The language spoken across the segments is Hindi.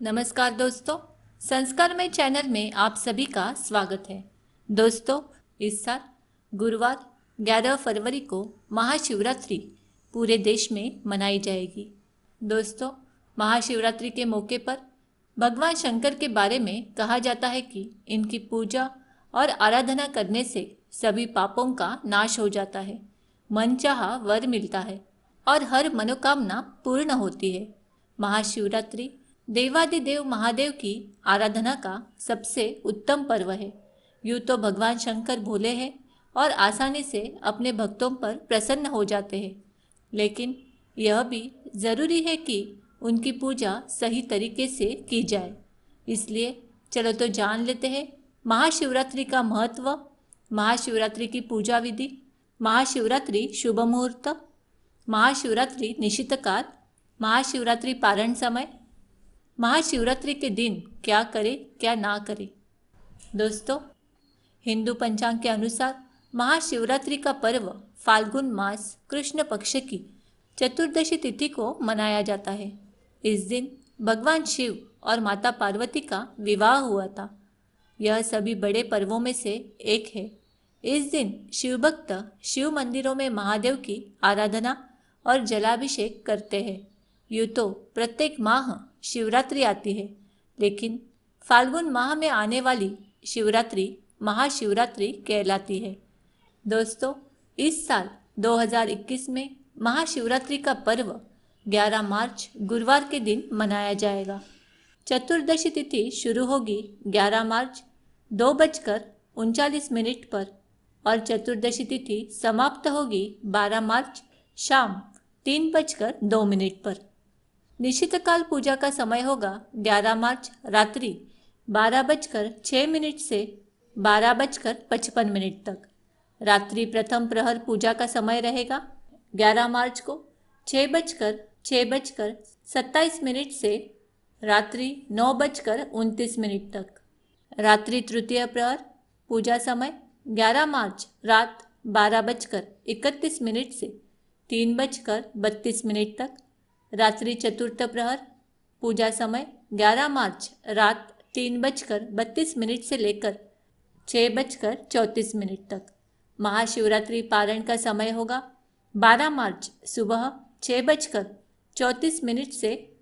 नमस्कार दोस्तों, संस्कारमय चैनल में आप सभी का स्वागत है। दोस्तों, इस साल गुरुवार 11 फरवरी को महाशिवरात्रि पूरे देश में मनाई जाएगी। दोस्तों, महाशिवरात्रि के मौके पर भगवान शंकर के बारे में कहा जाता है कि इनकी पूजा और आराधना करने से सभी पापों का नाश हो जाता है, मनचाहा वर मिलता है और हर मनोकामना पूर्ण होती है। महाशिवरात्रि देवादिदेव महादेव की आराधना का सबसे उत्तम पर्व है। यूँ तो भगवान शंकर भोले हैं और आसानी से अपने भक्तों पर प्रसन्न हो जाते हैं, लेकिन यह भी ज़रूरी है कि उनकी पूजा सही तरीके से की जाए। इसलिए चलो तो जान लेते हैं महाशिवरात्रि का महत्व, महाशिवरात्रि की पूजा विधि, महाशिवरात्रि शुभ मुहूर्त, महाशिवरात्रि निशित काल, महाशिवरात्रि पारण समय, महाशिवरात्रि के दिन क्या करें क्या ना करें। दोस्तों, हिंदू पंचांग के अनुसार महाशिवरात्रि का पर्व फाल्गुन मास कृष्ण पक्ष की चतुर्दशी तिथि को मनाया जाता है। इस दिन भगवान शिव और माता पार्वती का विवाह हुआ था। यह सभी बड़े पर्वों में से एक है। इस दिन शिव भक्त शिव मंदिरों में महादेव की आराधना और जलाभिषेक करते हैं। यूँ तो प्रत्येक माह शिवरात्रि आती है, लेकिन फाल्गुन माह में आने वाली शिवरात्रि महाशिवरात्रि कहलाती है। दोस्तों, इस साल 2021 में महाशिवरात्रि का पर्व 11 मार्च गुरुवार के दिन मनाया जाएगा। चतुर्दशी तिथि शुरू होगी 11 मार्च 2:39 पर और चतुर्दशी तिथि समाप्त होगी 12 मार्च शाम 3:02 पर। निशित काल पूजा का समय होगा 11 मार्च रात्रि 12:06 से 12:55 तक। रात्रि प्रथम प्रहर पूजा का समय रहेगा 11 मार्च को 6:27 से रात्रि 9:29 तक। रात्रि तृतीय प्रहर पूजा समय 11 मार्च रात 12:31 से 3:32 तक। रात्रि चतुर्थ प्रहर पूजा समय 11 मार्च रात 3:32 से लेकर 6:34 तक। महाशिवरात्रि पारण का समय होगा 12 मार्च सुबह 6:34 से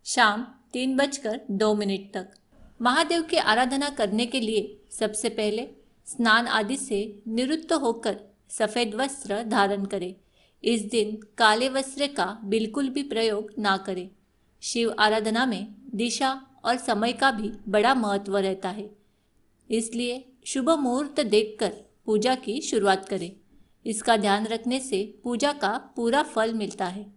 शाम 3:02 तक। महादेव की आराधना करने के लिए सबसे पहले स्नान आदि से निवृत्त होकर सफ़ेद वस्त्र धारण करें। इस दिन काले वस्त्र का बिल्कुल भी प्रयोग ना करें। शिव आराधना में दिशा और समय का भी बड़ा महत्व रहता है, इसलिए शुभ मुहूर्त देखकर पूजा की शुरुआत करें। इसका ध्यान रखने से पूजा का पूरा फल मिलता है।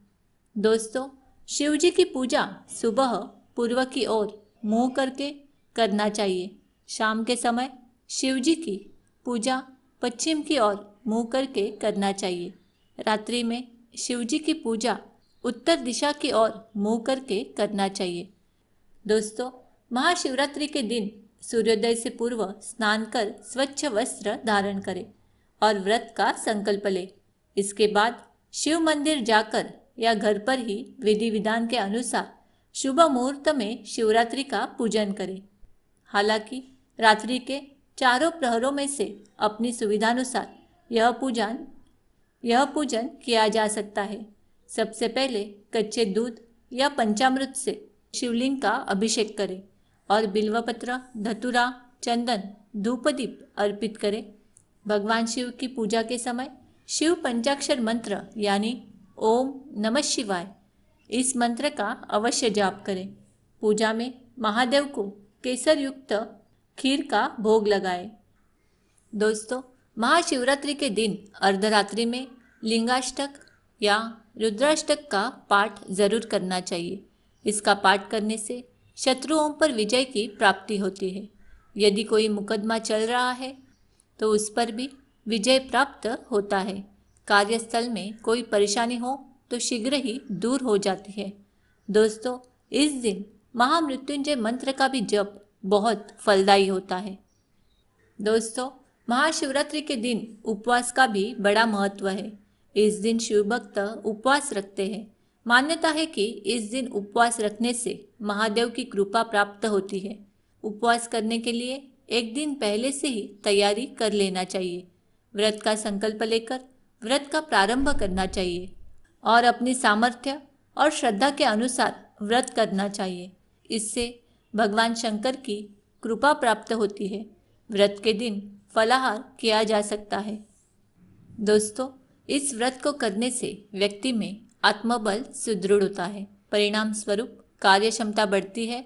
दोस्तों, शिव जी की पूजा सुबह पूर्व की ओर मुँह करके करना चाहिए। शाम के समय शिव जी की पूजा पश्चिम की ओर मुँह करके करना चाहिए। रात्रि में शिव जी की पूजा उत्तर दिशा की ओर मुँह करके करना चाहिए। दोस्तों, महाशिवरात्रि के दिन सूर्योदय से पूर्व स्नान कर स्वच्छ वस्त्र धारण करें और व्रत का संकल्प लें। इसके बाद शिव मंदिर जाकर या घर पर ही विधि विधान के अनुसार शुभ मुहूर्त में शिवरात्रि का पूजन करें। हालांकि रात्रि के चारों प्रहरों में से अपनी सुविधानुसार यह पूजन किया जा सकता है। सबसे पहले कच्चे दूध या पंचामृत से शिवलिंग का अभिषेक करें और बिल्वपत्र, धतूरा, चंदन, धूपदीप अर्पित करें। भगवान शिव की पूजा के समय शिव पंचाक्षर मंत्र यानी ओम नमः शिवाय इस मंत्र का अवश्य जाप करें। पूजा में महादेव को केसर युक्त खीर का भोग लगाएं। दोस्तों, महाशिवरात्रि के दिन अर्धरात्रि में लिंगाष्टक या रुद्राष्टक का पाठ जरूर करना चाहिए। इसका पाठ करने से शत्रुओं पर विजय की प्राप्ति होती है। यदि कोई मुकदमा चल रहा है तो उस पर भी विजय प्राप्त होता है। कार्यस्थल में कोई परेशानी हो तो शीघ्र ही दूर हो जाती है। दोस्तों, इस दिन महामृत्युंजय मंत्र का भी जप बहुत फलदायी होता है। दोस्तों, महाशिवरात्रि के दिन उपवास का भी बड़ा महत्व है। इस दिन शिव भक्त उपवास रखते हैं। मान्यता है कि इस दिन उपवास रखने से महादेव की कृपा प्राप्त होती है। उपवास करने के लिए एक दिन पहले से ही तैयारी कर लेना चाहिए। व्रत का संकल्प लेकर व्रत का प्रारंभ करना चाहिए और अपनी सामर्थ्य और श्रद्धा के अनुसार व्रत करना चाहिए। इससे भगवान शंकर की कृपा प्राप्त होती है। व्रत के दिन फलाहार किया जा सकता है। दोस्तों, इस व्रत को करने से व्यक्ति में आत्मबल सुदृढ़ होता है। परिणाम स्वरूप कार्य क्षमता बढ़ती है।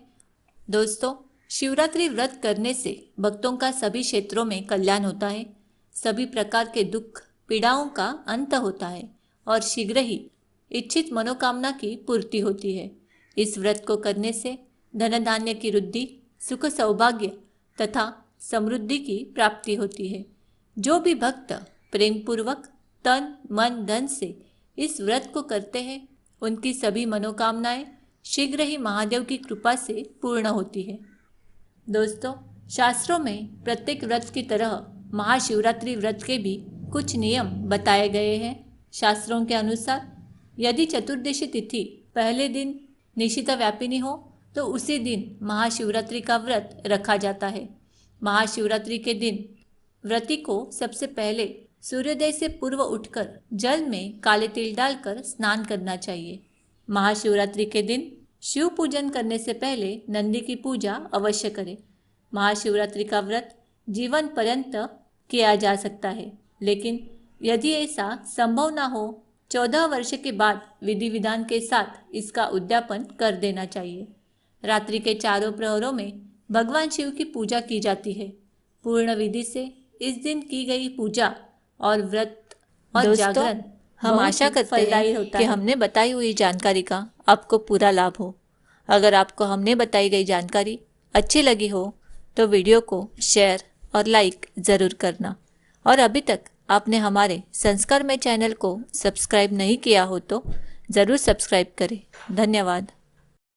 दोस्तों, शिवरात्रि व्रत करने से भक्तों का सभी क्षेत्रों में कल्याण होता है। सभी प्रकार के दुख पीड़ाओं का अंत होता है और शीघ्र ही इच्छित मनोकामना की पूर्ति होती है। इस व्रत को करने से धन धान्य की वृद्धि, सुख सौभाग्य तथा समृद्धि की प्राप्ति होती है। जो भी भक्त प्रेम पूर्वक तन मन धन से इस व्रत को करते हैं, उनकी सभी मनोकामनाएं शीघ्र ही महादेव की कृपा से पूर्ण होती है। दोस्तों, शास्त्रों में प्रत्येक व्रत की तरह महाशिवरात्रि व्रत के भी कुछ नियम बताए गए हैं। शास्त्रों के अनुसार यदि चतुर्दशी तिथि पहले दिन निशिता व्यापिनी हो तो उसी दिन महाशिवरात्रि का व्रत रखा जाता है। महाशिवरात्रि के दिन व्रती को सबसे पहले सूर्योदय से पूर्व उठकर जल में काले तिल डालकर स्नान करना चाहिए। महाशिवरात्रि के दिन शिव पूजन करने से पहले नंदी की पूजा अवश्य करें। महाशिवरात्रि का व्रत जीवन पर्यंत किया जा सकता है, लेकिन यदि ऐसा संभव ना हो 14 वर्ष के बाद विधि विधान के साथ इसका उद्यापन कर देना चाहिए। रात्रि के चारों प्रहरों में भगवान शिव की पूजा की जाती है। पूर्ण विधि से इस दिन की गई पूजा और व्रत और जागरण हम आशा करते हैं कि हमने बताई हुई जानकारी का आपको पूरा लाभ हो। अगर आपको हमने बताई गई जानकारी अच्छी लगी हो तो वीडियो को शेयर और लाइक ज़रूर करना। और अभी तक आपने हमारे संस्कारमय चैनल को सब्सक्राइब नहीं किया हो तो ज़रूर सब्सक्राइब करें। धन्यवाद।